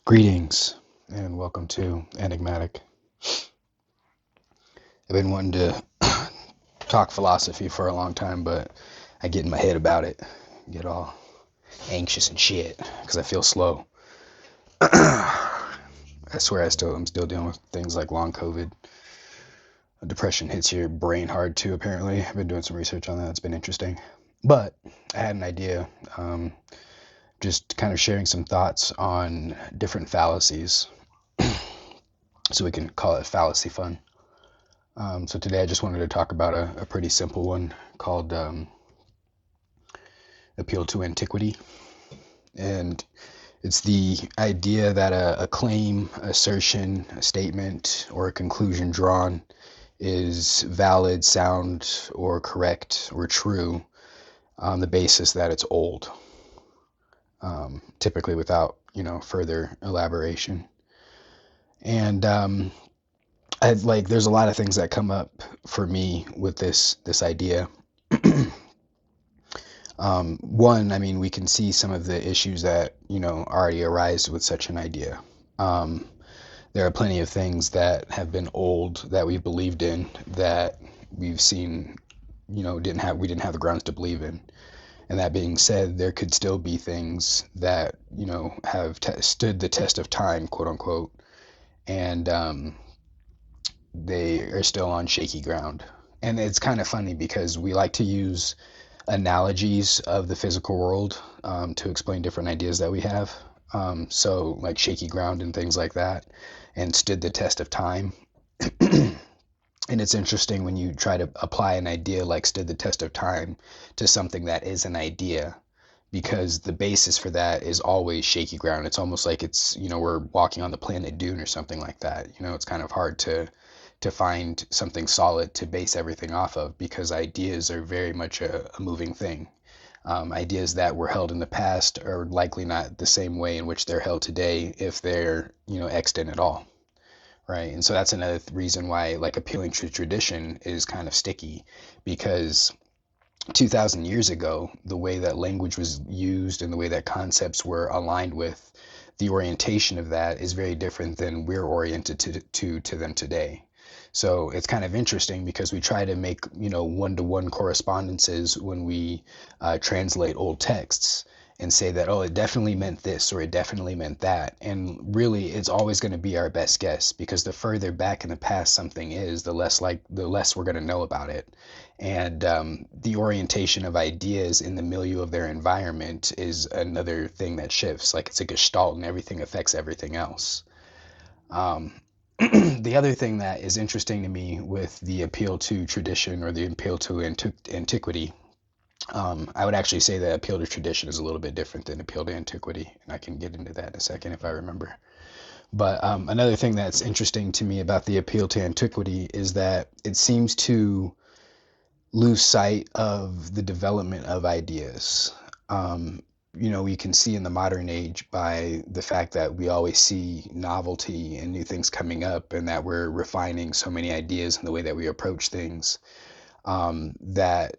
Greetings and welcome to Enigmatic. I've been wanting to talk philosophy for a long time, but I get in my head about it, get all anxious and shit because I feel slow. I swear I'm still dealing with things like long COVID. Depression hits your brain hard too, apparently. I've been doing some research on that. It's been interesting. But I had an idea, just kind of sharing some thoughts on different fallacies. So we can call it fallacy fun. So today I just wanted to talk about a pretty simple one called appeal to antiquity. And it's the idea that a claim, assertion, a statement, or a conclusion drawn is valid, sound, or correct, or true on the basis that it's old, typically without, further elaboration. And there's a lot of things that come up for me with this idea. One, I mean, we can see some of the issues that, already arise with such an idea. Um, there are plenty of things that have been old that we've believed in that we've seen, we didn't have the grounds to believe in. And that being said, there could still be things that, have stood the test of time, quote unquote, and they are still on shaky ground. And it's kind of funny because we like to use analogies of the physical world to explain different ideas that we have. So, like shaky ground and things like that, and stood the test of time. And it's interesting when you try to apply an idea like stood the test of time to something that is an idea, because the basis for that is always shaky ground. It's almost like we're walking on the planet Dune or something like that. It's kind of hard to find something solid to base everything off of because ideas are very much a moving thing. Ideas that were held in the past are likely not the same way in which they're held today if they're, extant at all. Right. And so that's another reason why like appealing to tradition is kind of sticky, because 2000 years ago, the way that language was used and the way that concepts were aligned with, the orientation of that is very different than we're oriented to them today. So it's kind of interesting because we try to make, one-to-one correspondences when we translate old texts and say that, oh, it definitely meant this or it definitely meant that. And really, it's always going to be our best guess, because the further back in the past something is, the less we're going to know about it. And the orientation of ideas in the milieu of their environment is another thing that shifts. Like it's a gestalt, and everything affects everything else. Um, the other thing that is interesting to me with the appeal to tradition or the appeal to antiquity, I would actually say that appeal to tradition is a little bit different than appeal to antiquity, and I can get into that in a second if I remember. But another thing that's interesting to me about the appeal to antiquity is that it seems to lose sight of the development of ideas. Um, we can see in the modern age by the fact that we always see novelty and new things coming up, and that we're refining so many ideas in the way that we approach things, that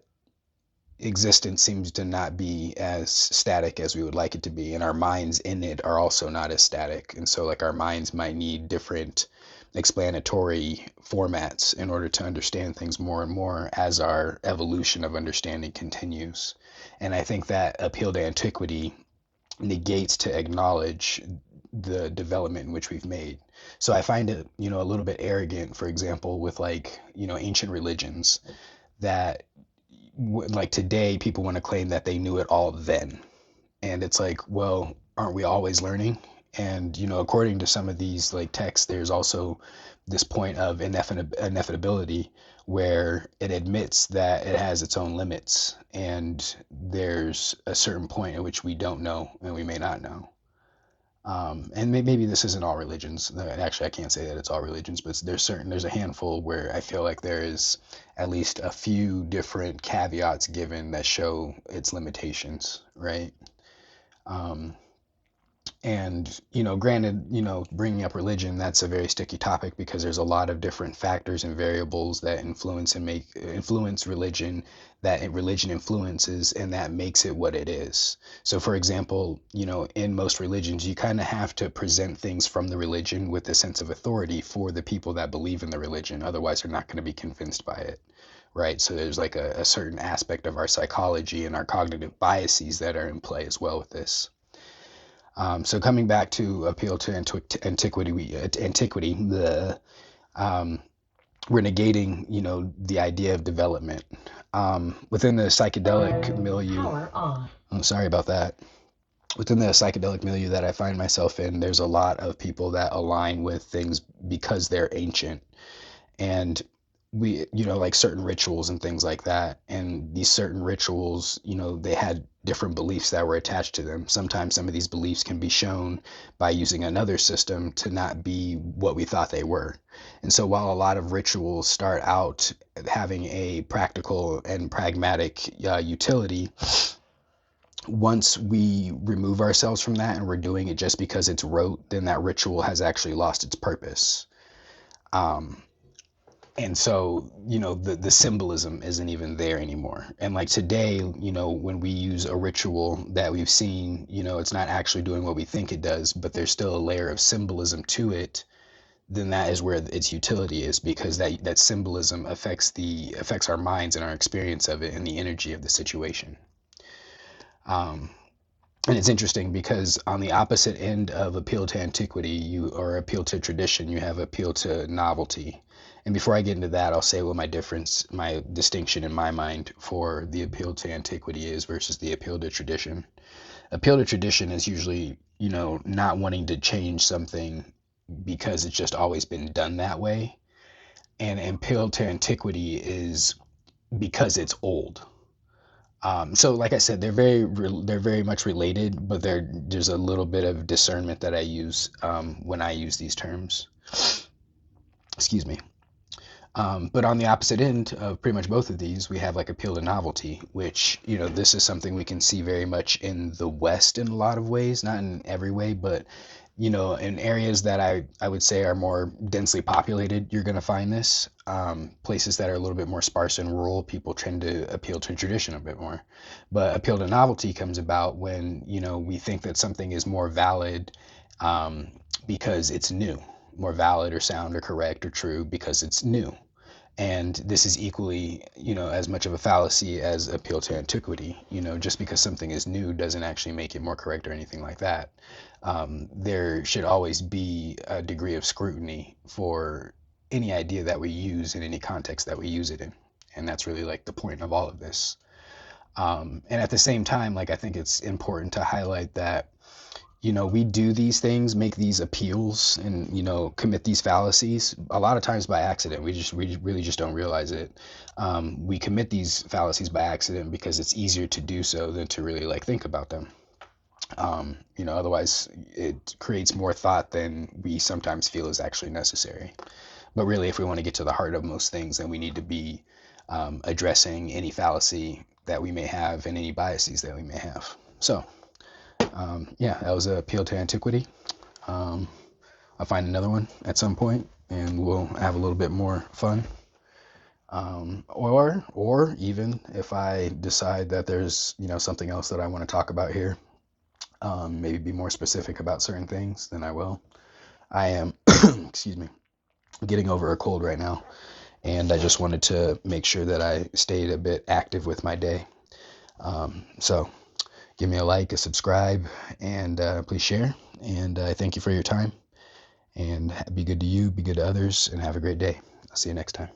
existence seems to not be as static as we would like it to be, and our minds in it are also not as static. And so like our minds might need different explanatory formats in order to understand things more and more as our evolution of understanding continues. And I think that appeal to antiquity negates to acknowledge the development in which we've made. So I find it, a little bit arrogant, for example, with like, ancient religions, that like today people want to claim that they knew it all then. And it's like, well, aren't we always learning? And according to some of these like texts, there's also this point of inevitability, where it admits that it has its own limits, and there's a certain point at which we don't know and we may not know. And maybe this isn't all religions. Actually, I can't say that it's all religions, but there's a handful where I feel like there is at least a few different caveats given that show its limitations, right? Um, And, granted, bringing up religion, that's a very sticky topic because there's a lot of different factors and variables that influence religion, that religion influences, and that makes it what it is. So, for example, in most religions, you kind of have to present things from the religion with a sense of authority for the people that believe in the religion. Otherwise, they're not going to be convinced by it. Right. So there's like a certain aspect of our psychology and our cognitive biases that are in play as well with this. So coming back to appeal to antiquity, we're negating, the idea of development within the psychedelic milieu. I'm sorry about that. Within the psychedelic milieu that I find myself in, there's a lot of people that align with things because they're ancient, and we like certain rituals and things like that, and these certain rituals, they had different beliefs that were attached to them. Sometimes some of these beliefs can be shown by using another system to not be what we thought they were. And so while a lot of rituals start out having a practical and pragmatic utility, once we remove ourselves from that and we're doing it just because it's rote, then that ritual has actually lost its purpose. And so, the symbolism isn't even there anymore. And like today, when we use a ritual that we've seen, it's not actually doing what we think it does, but there's still a layer of symbolism to it, then that is where its utility is, because that symbolism affects our minds and our experience of it and the energy of the situation. And it's interesting because on the opposite end of appeal to antiquity, or appeal to tradition, you have appeal to novelty. And before I get into that, I'll say what my distinction in my mind for the appeal to antiquity is versus the appeal to tradition. Appeal to tradition is usually, not wanting to change something because it's just always been done that way. And appeal to antiquity is because it's old. So like I said, they're very much related, but there's a little bit of discernment that I use when I use these terms. Excuse me. But on the opposite end of pretty much both of these, we have like appeal to novelty, which, this is something we can see very much in the West in a lot of ways, not in every way, but, in areas that I would say are more densely populated, you're going to find this. Places that are a little bit more sparse and rural, people tend to appeal to tradition a bit more. But appeal to novelty comes about when, we think that something is more valid because it's new, more valid or sound or correct or true because it's new. And this is equally, as much of a fallacy as appeal to antiquity. Just because something is new doesn't actually make it more correct or anything like that. There should always be a degree of scrutiny for any idea that we use in any context that we use it in. And that's really like the point of all of this. And at the same time, like, I think it's important to highlight that we do these things, make these appeals, and commit these fallacies a lot of times by accident. We really just don't realize it. We commit these fallacies by accident because it's easier to do so than to really like think about them. Otherwise it creates more thought than we sometimes feel is actually necessary. But really, if we want to get to the heart of most things, then we need to be addressing any fallacy that we may have and any biases that we may have. So yeah, that was an appeal to antiquity. I'll find another one at some point and we'll have a little bit more fun. Or even if I decide that there's, something else that I want to talk about here, maybe be more specific about certain things, then I will. I am, excuse me, getting over a cold right now, and I just wanted to make sure that I stayed a bit active with my day. So give me a like, a subscribe, and please share. And I thank you for your time. And be good to you, be good to others, and have a great day. I'll see you next time.